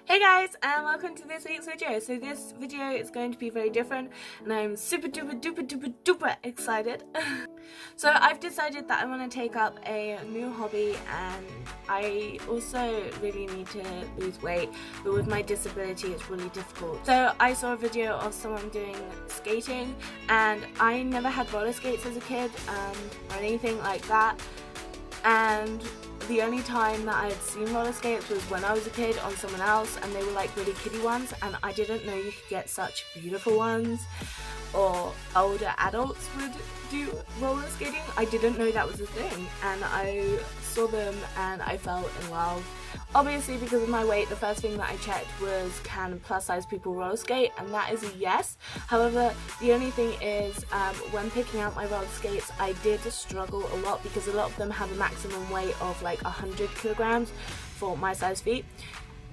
Hey guys, and welcome to this week's video. So this video is going to be very different and I'm super duper excited. So I've decided that I want to take up a new hobby, and I also really need to lose weight, but with my disability it's really difficult. So I saw a video of someone doing skating, and I never had roller skates as a kid or anything like that, and the only time that I had seen roller skates was when I was a kid on someone else, and they were like really kiddie ones, and I didn't know you could get such beautiful ones, or older adults would do roller skating. I didn't know that was a thing, and I saw them and I fell in love. Obviously, because of my weight, the first thing that I checked was, can plus size people roller skate, and that is a yes. However, the only thing is, when picking out my roller skates, I did struggle a lot because a lot of them have a maximum weight of like 100 kilograms for my size feet.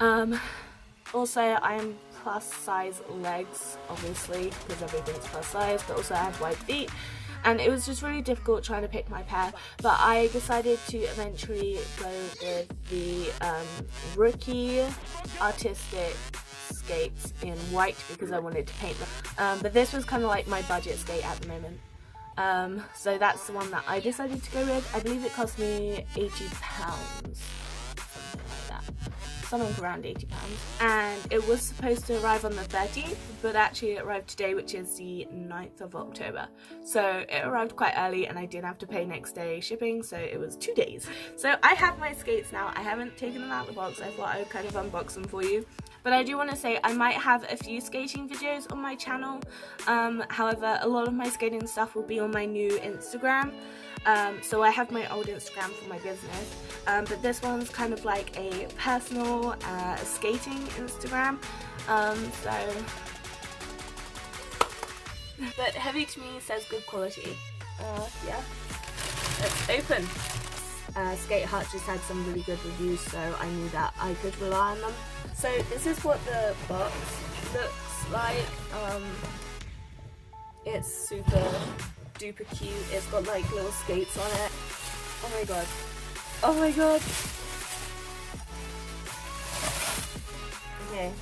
Also, I am plus size legs, obviously, because everything's plus size, but also I have wide feet. And it was just really difficult trying to pick my pair, but I decided to eventually go with the rookie artistic skates in white because I wanted to paint them. But this was kind of like my budget skate at the moment. So that's the one that I decided to go with. I believe it cost me £80, something like that. Something around £80, and it was supposed to arrive on the 13th, but actually it arrived today, which is the 9th of October. So it arrived quite early, and I didn't have to pay next day shipping, so it was 2 days. So I have my skates now. I haven't taken them out of the box. I thought I would kind of unbox them for you. But I do want to say I might have a few skating videos on my channel. However, a lot of my skating stuff will be on my new Instagram. So I have my old Instagram for my business, but this one's kind of like a personal skating Instagram. But Heavy to me says good quality. Yeah, let's open. Skate Hut just had some really good reviews, so I knew that I could rely on them. So this is what the box looks like. It's super duper cute. It's got like little skates on it. Oh my god. Oh my god. Okay.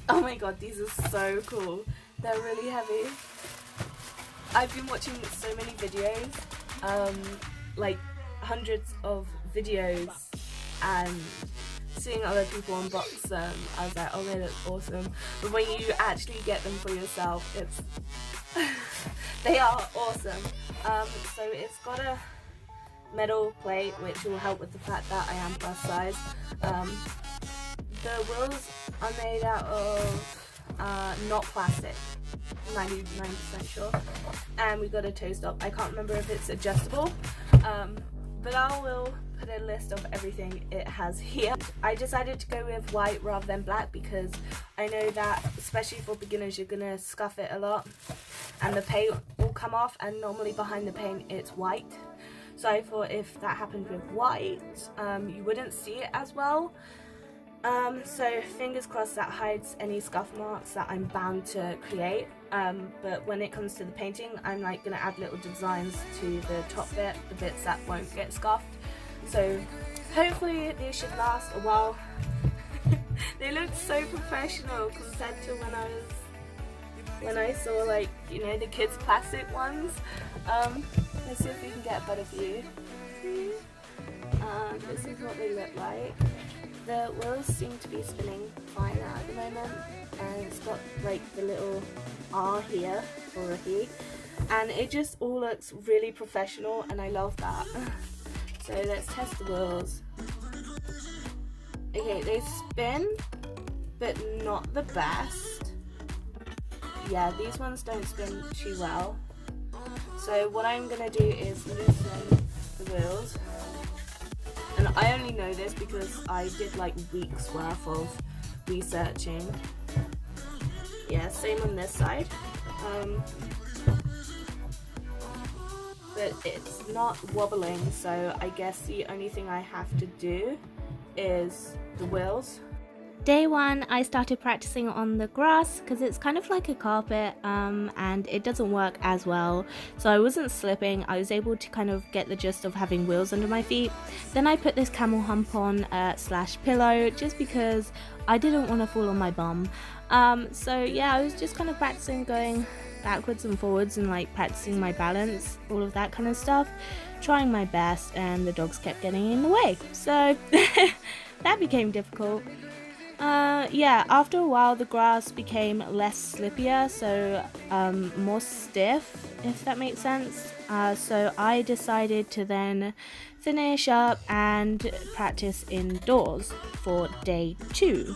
Oh my god, these are so cool. They're really heavy. I've been watching so many videos, like hundreds of videos, and seeing other people unbox them, I was like, oh, they look awesome. But when you actually get them for yourself, it's they are awesome. So it's got a metal plate, which will help with the fact that I am plus size. The wheels are made out of not plastic, 99% sure. And we got a toe stop. I can't remember if it's adjustable, but I will put a list of everything it has here. I decided to go with white rather than black because I know that, especially for beginners, you're gonna scuff it a lot and the paint will come off, and normally behind the paint it's white. So I thought if that happened with white, you wouldn't see it as well. So fingers crossed that hides any scuff marks that I'm bound to create. But when it comes to the painting, I'm like gonna add little designs to the top bit, the bits that won't get scuffed. So hopefully they should last a while. They look so professional compared to when I saw, like, you know, the kids' plastic ones. Let's see if we can get a better view. This is what they look like. The wheels seem to be spinning fine at the moment, and it's got like the little R here for rookie, and it just all looks really professional, and I love that. So let's test the wheels. Okay, they spin, but not the best. Yeah, these ones don't spin too well. So what I'm gonna do is loosen the wheels. And I only know this because I did like weeks worth of researching. Yeah, same on this side. But it's not wobbling, so I guess the only thing I have to do is the wheels. Day 1, I started practicing on the grass because it's kind of like a carpet and it doesn't work as well. So I wasn't slipping, I was able to kind of get the gist of having wheels under my feet. Then I put this camel hump on slash pillow just because I didn't want to fall on my bum. So yeah, I was just kind of practicing going backwards and forwards and like practicing my balance, all of that kind of stuff, trying my best, and the dogs kept getting in the way. So that became difficult. Yeah, after a while the grass became less slippier, so more stiff, if that makes sense. So I decided to then finish up and practice indoors for day 2.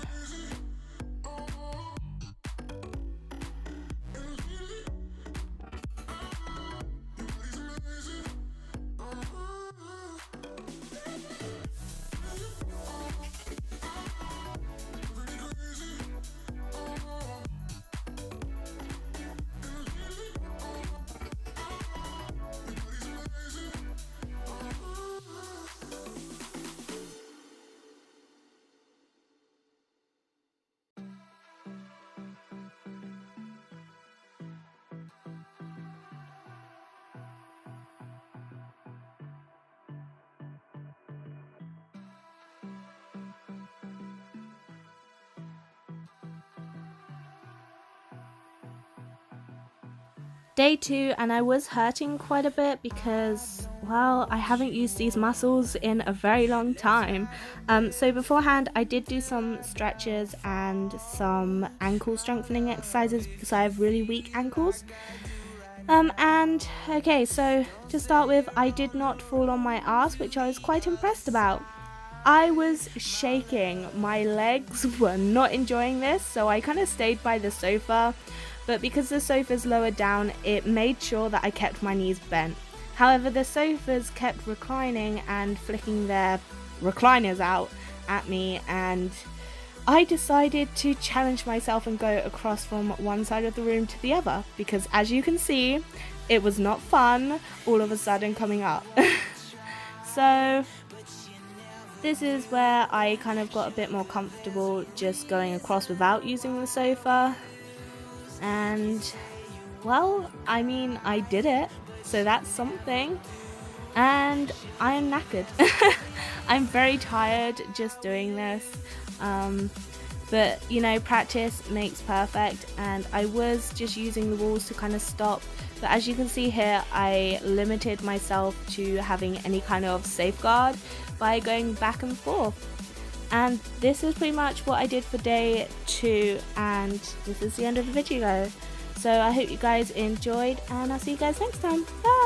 Day 2, and I was hurting quite a bit because, well, I haven't used these muscles in a very long time. So beforehand I did do some stretches and some ankle strengthening exercises because I have really weak ankles. And okay, so to start with, I did not fall on my ass, which I was quite impressed about. I was shaking, my legs were not enjoying this, so I kind of stayed by the sofa, but because the sofa's lower down, it made sure that I kept my knees bent. However, the sofas kept reclining and flicking their recliners out at me, and I decided to challenge myself and go across from one side of the room to the other, because as you can see, it was not fun all of a sudden coming up. So this is where I kind of got a bit more comfortable just going across without using the sofa. And, well, I mean, I did it, so that's something. And I am knackered. I'm very tired just doing this. But, you know, practice makes perfect, and I was just using the walls to kind of stop. But as you can see here, I limited myself to having any kind of safeguard by going back and forth. And this is pretty much what I did for day 2, and this is the end of the video. So I hope you guys enjoyed, and I'll see you guys next time. Bye!